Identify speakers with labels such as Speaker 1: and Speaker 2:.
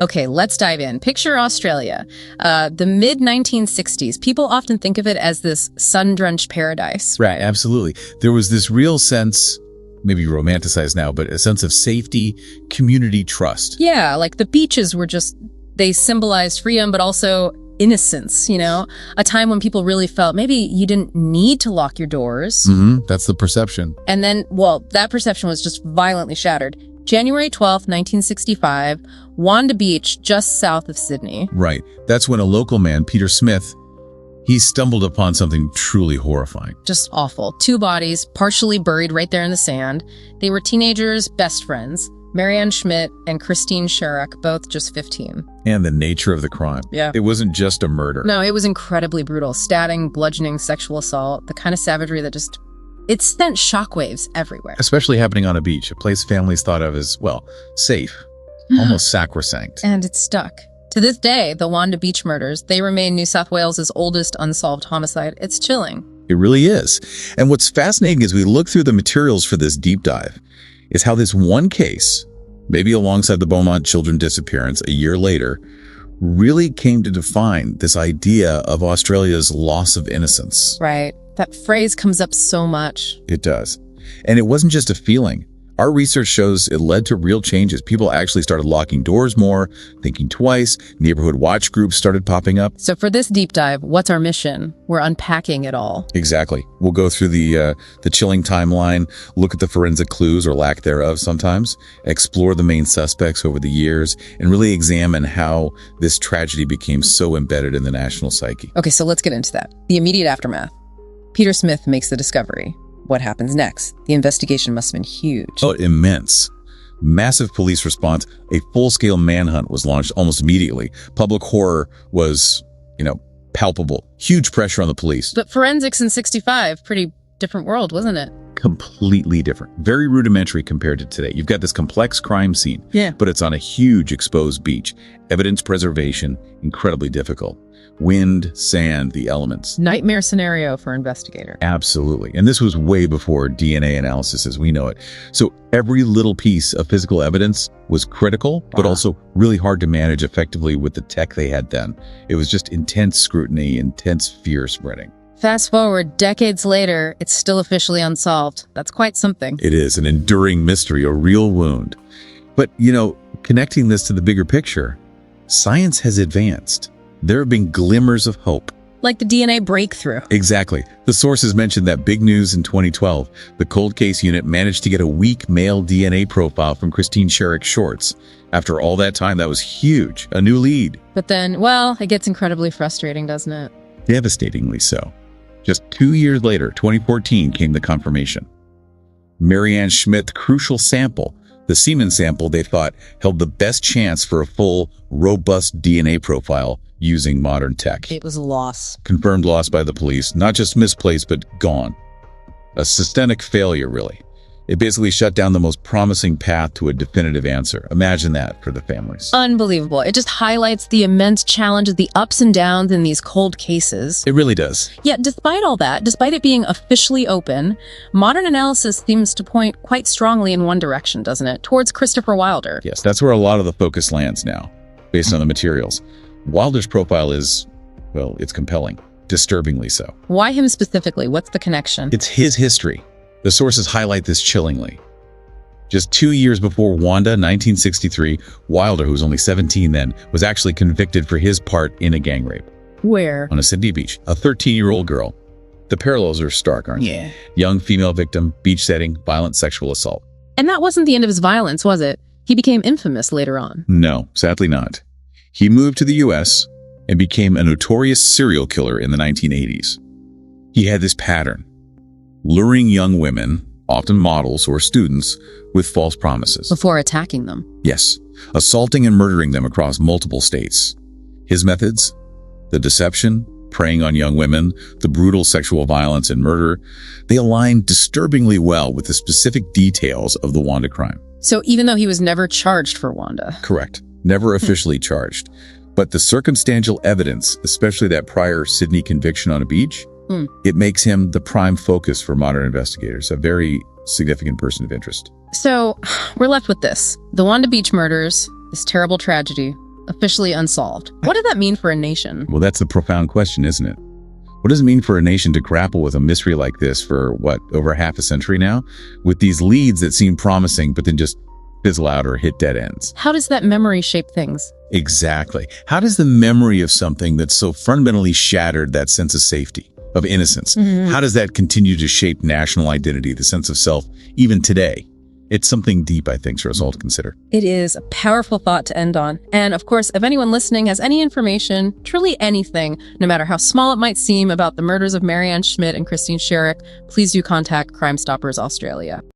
Speaker 1: Okay, let's dive in. Picture Australia. The mid-1960s. People often think of it as this sun-drenched paradise.
Speaker 2: Right, absolutely. There was this real sense, maybe romanticized now, but a sense of safety, community trust.
Speaker 1: Yeah, like the beaches were they symbolized freedom, but also innocence, a time when people really felt maybe you didn't need to lock your doors.
Speaker 2: That's the perception.
Speaker 1: And then, that perception was just violently shattered. January 12th, 1965, Wanda Beach, just south of Sydney.
Speaker 2: Right. That's when a local man, Peter Smith, he stumbled upon something truly horrifying.
Speaker 1: Just awful. 2 bodies, partially buried right there in the sand. They were teenagers, best friends. Marianne Schmidt and Christine Sherrock, both just 15.
Speaker 2: And the nature of the crime.
Speaker 1: Yeah.
Speaker 2: It wasn't just a murder.
Speaker 1: No, it was incredibly brutal. Stabbing, bludgeoning, sexual assault, the kind of savagery that it sent shockwaves everywhere.
Speaker 2: Especially happening on a beach, a place families thought of as, safe, almost sacrosanct.
Speaker 1: And it stuck. To this day, the Wanda Beach Murders, they remain New South Wales' oldest unsolved homicide. It's chilling.
Speaker 2: It really is. And what's fascinating as we look through the materials for this deep dive is how this one case, maybe alongside the Beaumont children disappearance a year later, really came to define this idea of Australia's loss of innocence.
Speaker 1: Right. That phrase comes up so much.
Speaker 2: It does. And it wasn't just a feeling. Our research shows it led to real changes. People actually started locking doors more, thinking twice. Neighborhood watch groups started popping up.
Speaker 1: So for this deep dive, what's our mission? We're unpacking it all.
Speaker 2: Exactly. We'll go through the chilling timeline, look at the forensic clues or lack thereof sometimes, explore the main suspects over the years, and really examine how this tragedy became so embedded in the national psyche.
Speaker 1: Okay, so let's get into that. The immediate aftermath. Peter Smith makes the discovery. What happens next? The investigation must have been huge.
Speaker 2: Oh, immense. Massive police response. A full-scale manhunt was launched almost immediately. Public horror was, palpable. Huge pressure on the police.
Speaker 1: But forensics in 65, pretty different world, wasn't it?
Speaker 2: Completely different. Very rudimentary compared to today. You've got this complex crime scene, but it's on a huge exposed beach. Evidence preservation, incredibly difficult. Wind, sand, the elements.
Speaker 1: Nightmare scenario for investigator.
Speaker 2: Absolutely. And this was way before DNA analysis as we know it. So every little piece of physical evidence was critical, but also really hard to manage effectively with the tech they had then. It was just intense scrutiny, intense fear spreading.
Speaker 1: Fast forward, decades later, it's still officially unsolved. That's quite something.
Speaker 2: It is an enduring mystery, a real wound. But, connecting this to the bigger picture, science has advanced. There have been glimmers of hope.
Speaker 1: Like the DNA breakthrough.
Speaker 2: Exactly. The sources mentioned that big news in 2012. The cold case unit managed to get a weak male DNA profile from Christine Sherrock's shorts. After all that time, that was huge. A new lead.
Speaker 1: But then, it gets incredibly frustrating, doesn't it?
Speaker 2: Devastatingly so. Just 2 years later, 2014, came the confirmation. Marianne Schmidt, crucial sample, the semen sample they thought held the best chance for a full, robust DNA profile using modern tech.
Speaker 1: It was a loss.
Speaker 2: Confirmed loss by the police, not just misplaced, but gone. A systemic failure, really. It basically shut down the most promising path to a definitive answer. Imagine that for the families.
Speaker 1: Unbelievable. It just highlights the immense challenges, the ups and downs in these cold cases.
Speaker 2: It really does.
Speaker 1: Yet, despite all that, despite it being officially open, modern analysis seems to point quite strongly in one direction, doesn't it? Towards Christopher Wilder.
Speaker 2: Yes, that's where a lot of the focus lands now, based on the materials. Wilder's profile is, it's compelling. Disturbingly so.
Speaker 1: Why him specifically? What's the connection?
Speaker 2: It's his history. The sources highlight this chillingly. Just 2 years before Wanda, 1963, Wilder, who was only 17 then, was actually convicted for his part in a gang rape.
Speaker 1: Where?
Speaker 2: On a Sydney beach. A 13-year-old girl. The parallels are stark, aren't they?
Speaker 1: Yeah.
Speaker 2: Young female victim, beach setting, violent sexual assault.
Speaker 1: And that wasn't the end of his violence, was it? He became infamous later on.
Speaker 2: No, sadly not. He moved to the U.S. and became a notorious serial killer in the 1980s. He had this pattern. Luring young women, often models or students, with false promises.
Speaker 1: Before attacking them.
Speaker 2: Yes, assaulting and murdering them across multiple states. His methods? The deception, preying on young women, the brutal sexual violence and murder, they align disturbingly well with the specific details of the Wanda crime.
Speaker 1: So even though he was never charged for Wanda.
Speaker 2: Correct. Never officially charged. But the circumstantial evidence, especially that prior Sydney conviction on a beach, it makes him the prime focus for modern investigators, a very significant person of interest.
Speaker 1: So we're left with this. The Wanda Beach Murders, this terrible tragedy. officially unsolved. What did that mean for a nation?
Speaker 2: Well, that's the profound question, isn't it? What does it mean for a nation to grapple with a mystery like this for, over half a century now? With these leads that seem promising, but then just fizzle out or hit dead ends.
Speaker 1: How does that memory shape things?
Speaker 2: Exactly. How does the memory of something that's so fundamentally shattered that sense of safety, of innocence, how does that continue to shape national identity, the sense of self, even today? It's something deep, I think, for us all to consider.
Speaker 1: It is a powerful thought to end on. And of course, if anyone listening has any information, truly anything, no matter how small it might seem, about the murders of Marianne Schmidt and Christine Sherrick, please do contact Crime Stoppers Australia.